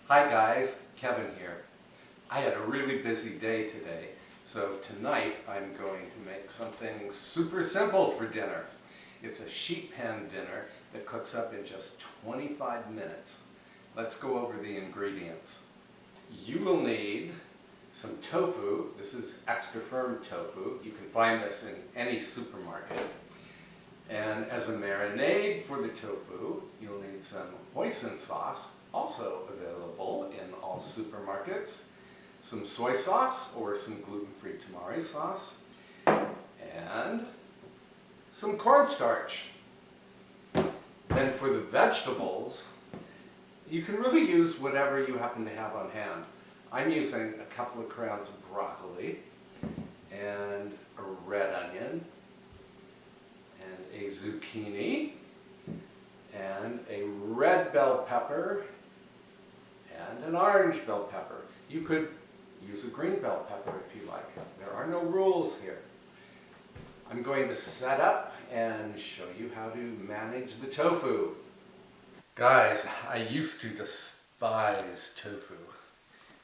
Hi guys, Kevin here. I had a really busy day today, so tonight I'm going to make something super simple for dinner. It's a sheet pan dinner that cooks up in just 25 minutes. Let's go over the ingredients. You will need some tofu. This is extra firm tofu. You can find this in any supermarket. And as a marinade for the tofu, you'll need some hoisin sauce, also available in all supermarkets, some soy sauce or some gluten-free tamari sauce, and some cornstarch. Then for the vegetables, you can really use whatever you happen to have on hand. I'm using a couple of crowns of broccoli and a red onion, and a zucchini, and a red bell pepper, and an orange bell pepper. You could use a green bell pepper if you like. There are no rules here. I'm going to set up and show you how to manage the tofu. Guys, I used to despise tofu,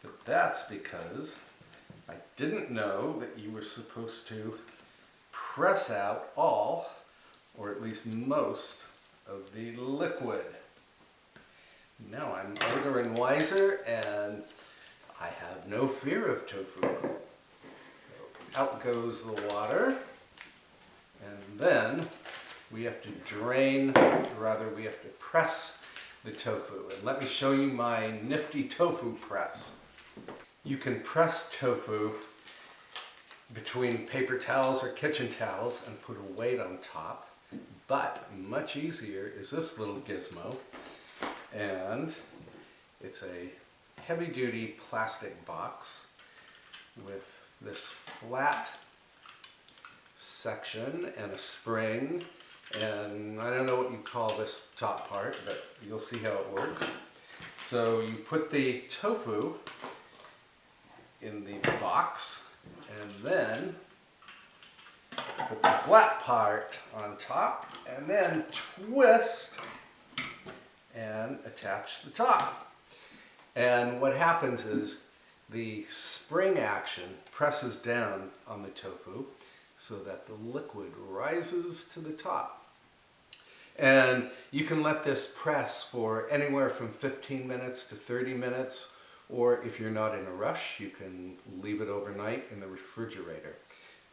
but that's because I didn't know that you were supposed to press out all, or at least most, of the liquid. Now I'm older and wiser, and I have no fear of tofu. Out goes the water, and then we have to drain, rather we have to press the tofu. And let me show you my nifty tofu press. You can press tofu between paper towels or kitchen towels and put a weight on top, but much easier is this little gizmo, and it's a heavy-duty plastic box with this flat section and a spring, and I don't know what you call this top part, but you'll see how it works. So you put the tofu in the box, and then put the flat part on top, and then twist and attach the top. And what happens is the spring action presses down on the tofu so that the liquid rises to the top. And you can let this press for anywhere from 15 minutes to 30 minutes, or if you're not in a rush, you can leave it overnight in the refrigerator.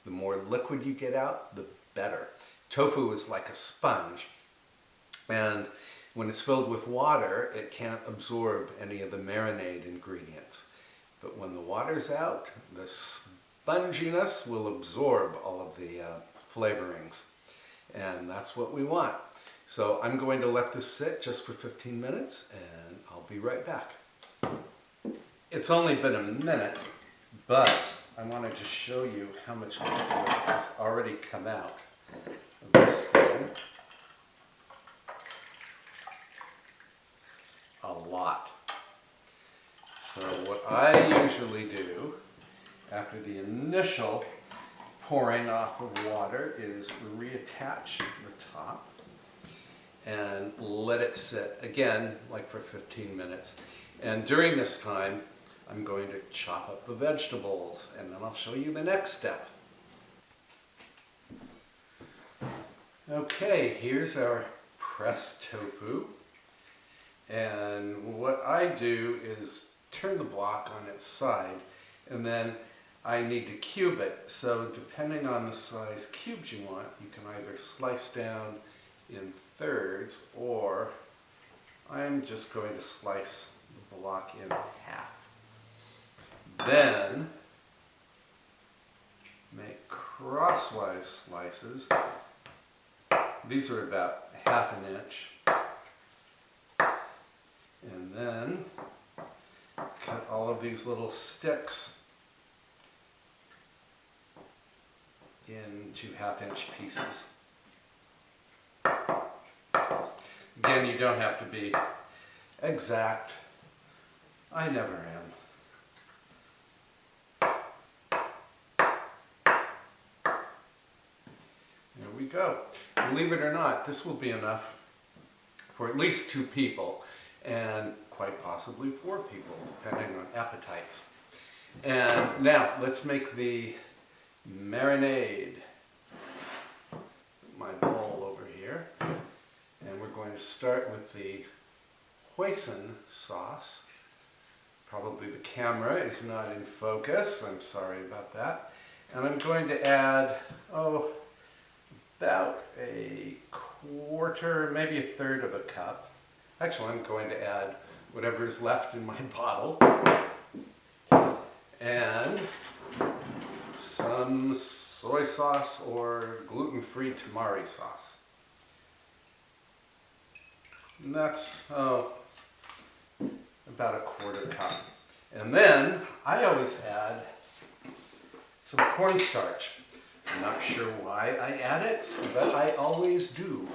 The more liquid you get out, the better. Tofu is like a sponge, and when it's filled with water, it can't absorb any of the marinade ingredients. But when the water's out, the sponginess will absorb all of the flavorings, and that's what we want. So I'm going to let this sit just for 15 minutes, and I'll be right back. It's only been a minute, but I wanted to show you how much liquid has already come out of this thing. A lot. So what I usually do after the initial pouring off of water is reattach the top and let it sit again, like for 15 minutes. And during this time, I'm going to chop up the vegetables, and then I'll show you the next step. Okay, here's our pressed tofu. And what I do is turn the block on its side, and then I need to cube it. So depending on the size cubes you want, you can either slice down in thirds, or I'm just going to slice the block in half. Then make crosswise slices. These are about 1/2 inch. And then cut all of these little sticks into 1/2 inch pieces. Again, you don't have to be exact. I never am. There we go. Believe it or not, this will be enough for at least 2 people. And quite possibly 4 people, depending on appetites. And now let's make the marinade. My bowl over here. And we're going to start with the Hoisin sauce. Probably the camera is not in focus. I'm sorry about that. And I'm going to add, about a quarter, maybe a third of a cup. Actually, I'm going to add whatever is left in my bottle. And some soy sauce or gluten-free tamari sauce. And that's about a quarter cup. And then I always add some cornstarch. I'm not sure why I add it, but I always do.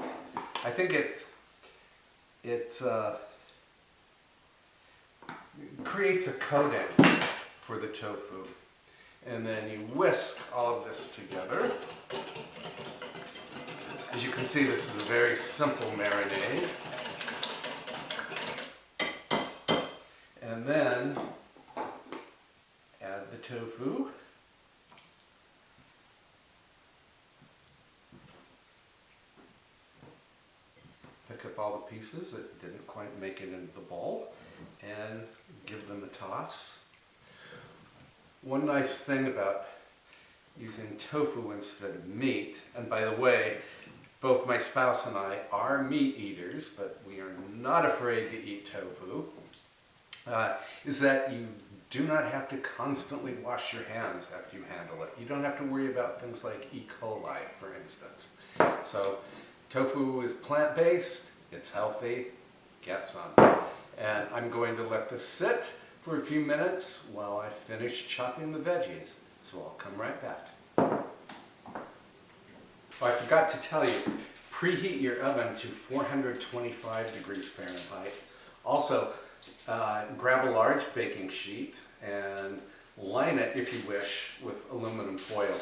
I think it creates a coating for the tofu. And then you whisk all of this together. As you can see, this is a very simple marinade. And then add the tofu. Pick up all the pieces that didn't quite make it into the bowl and give them a toss. One nice thing about using tofu instead of meat, and by the way, both my spouse and I are meat eaters, but we are not afraid to eat tofu, is that you do not have to constantly wash your hands after you handle it. You don't have to worry about things like E. coli, for instance. So tofu is plant-based, it's healthy, get some. And I'm going to let this sit for a few minutes while I finish chopping the veggies. So I'll come right back. Oh, I forgot to tell you, preheat your oven to 425 degrees Fahrenheit. Also, grab a large baking sheet and line it, if you wish, with aluminum foil.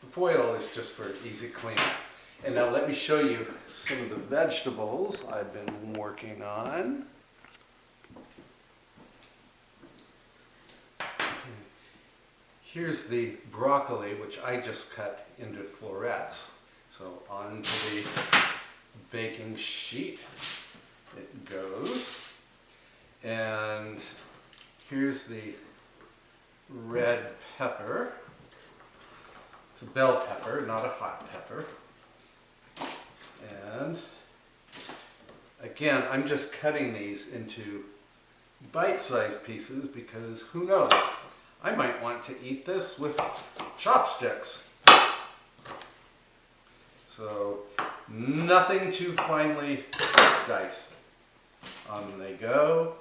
The foil is just for easy cleanup. And now let me show you some of the vegetables I've been working on. Here's the broccoli, which I just cut into florets. So onto the baking sheet it goes. And here's the red pepper. It's a bell pepper, not a hot pepper. And again, I'm just cutting these into bite-sized pieces because who knows, I might want to eat this with chopsticks. So nothing too finely diced. On they go.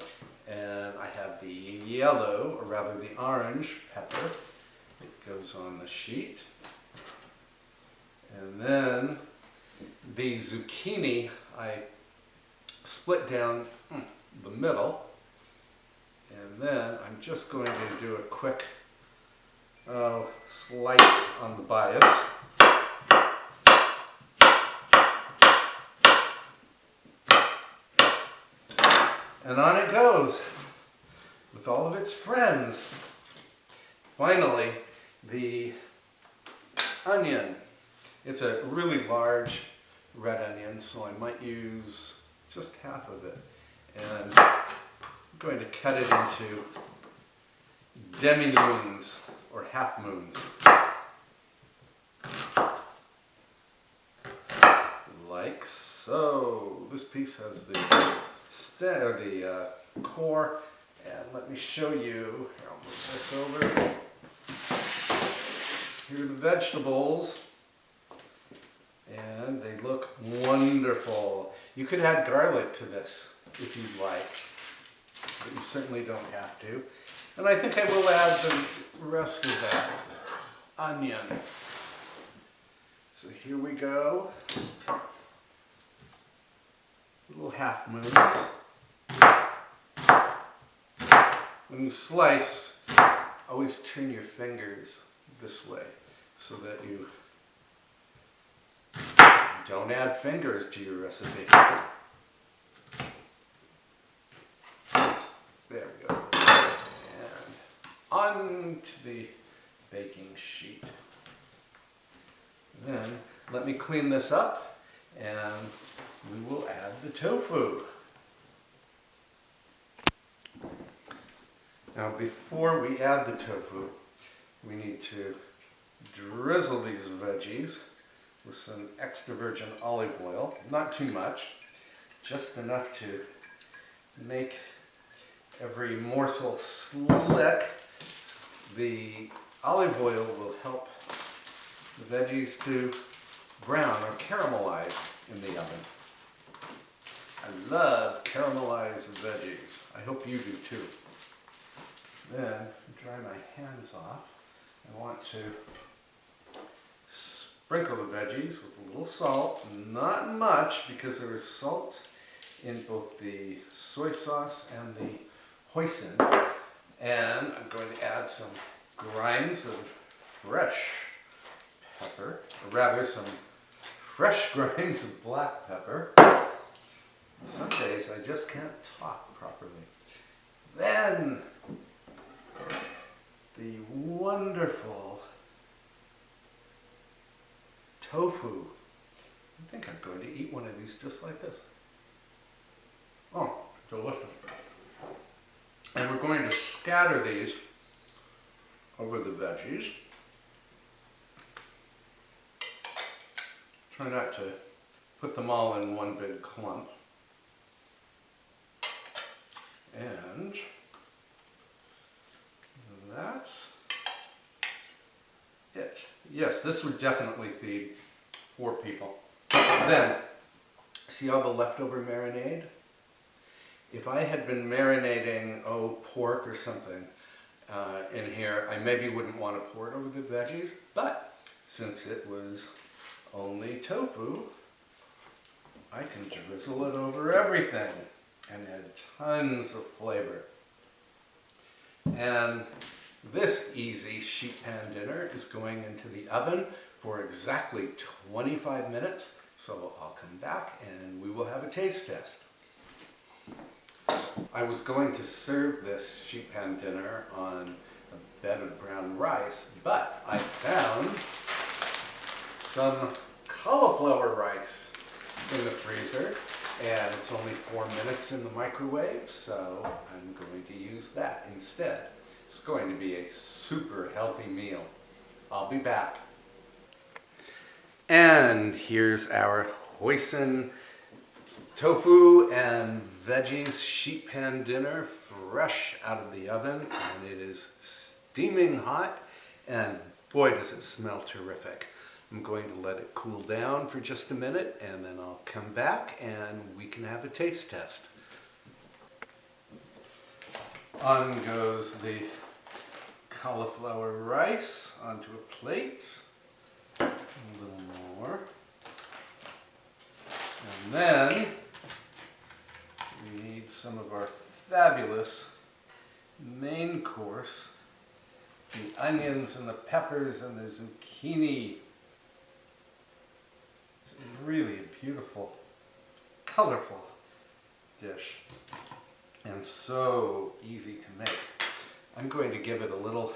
And I have the yellow, or rather the orange pepper. It goes on the sheet. And then the zucchini I split down the middle. And then I'm just going to do a quick slice on the bias. And on it goes with all of its friends. Finally, the onion. It's a really large red onion, so I might use just half of it. And I'm going to cut it into demi-moons, or half moons. Like so. This piece has the core, and let me show you. Here, I'll move this over. Here are the vegetables, and they look wonderful. You could add garlic to this if you'd like, but you certainly don't have to. And I think I will add the rest of that onion. So here we go. Little half moons. When you slice, always turn your fingers this way so that you don't add fingers to your recipe. onto the baking sheet. Then let me clean this up and we will add the tofu. Now before we add the tofu, we need to drizzle these veggies with some extra virgin olive oil. Not too much, just enough to make every morsel slick. The olive oil will help the veggies to brown or caramelize in the oven. I love caramelized veggies. I hope you do too. Then, dry my hands off. I want to sprinkle the veggies with a little salt, not much because there is salt in both the soy sauce and the hoisin. And I'm going to add some grinds of fresh pepper, or rather some fresh grinds of black pepper. Some days I just can't talk properly. Then the wonderful tofu. I think I'm going to eat one of these just like this. Oh, delicious. And we're going to scatter these over the veggies. Try not to put them all in one big clump. And that's it. Yes, this would definitely feed 4 people. Then, see all the leftover marinade? If I had been marinating, pork or something in here, I maybe wouldn't want to pour it over the veggies, but since it was only tofu, I can drizzle it over everything and add tons of flavor. And this easy sheet pan dinner is going into the oven for exactly 25 minutes, so I'll come back and we will have a taste test. I was going to serve this sheet pan dinner on a bed of brown rice, but I found some cauliflower rice in the freezer, and it's only 4 minutes in the microwave, so I'm going to use that instead. It's going to be a super healthy meal. I'll be back. And here's our hoisin tofu and veggies sheet pan dinner, fresh out of the oven, and it is steaming hot, and boy does it smell terrific. I'm going to let it cool down for just a minute, and then I'll come back and we can have a taste test. On goes the cauliflower rice onto a plate. A little more. And then we need some of our fabulous main course. The onions and the peppers and the zucchini. It's really a beautiful, colorful dish. And so easy to make. I'm going to give it a little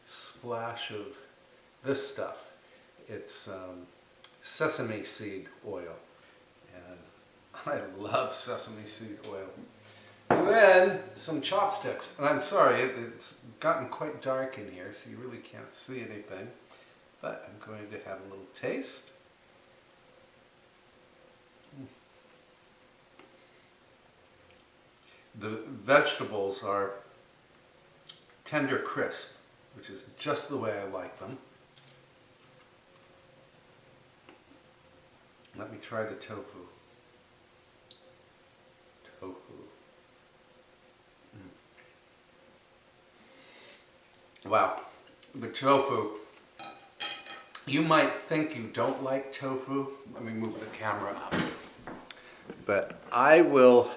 splash of this stuff. It's sesame seed oil. And I love sesame seed oil. And then some chopsticks. And I'm sorry, it's gotten quite dark in here, so you really can't see anything. But I'm going to have a little taste. The vegetables are tender crisp, which is just the way I like them. Let me try the tofu. Tofu. Wow, the tofu. You might think you don't like tofu. Let me move the camera up. But I will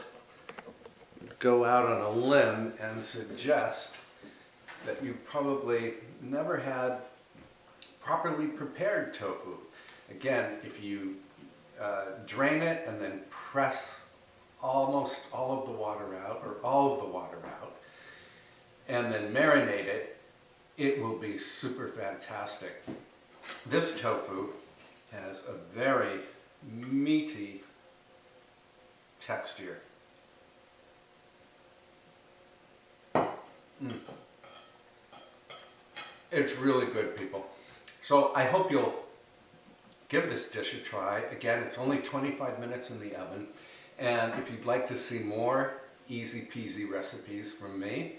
go out on a limb and suggest that you probably never had properly prepared tofu. Again, if you drain it and then press almost all of the water out, or all of the water out, and then marinate it, it will be super fantastic. This tofu has a very meaty texture. It's really good, people. So I hope you'll give this dish a try. Again, it's only 25 minutes in the oven. And if you'd like to see more easy peasy recipes from me,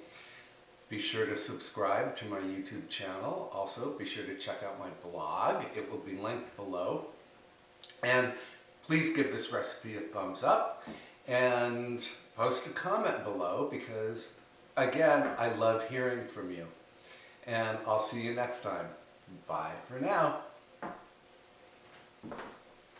be sure to subscribe to my YouTube channel. Also, be sure to check out my blog. It will be linked below. And please give this recipe a thumbs up and post a comment below because, again, I love hearing from you. And I'll see you next time. Bye for now.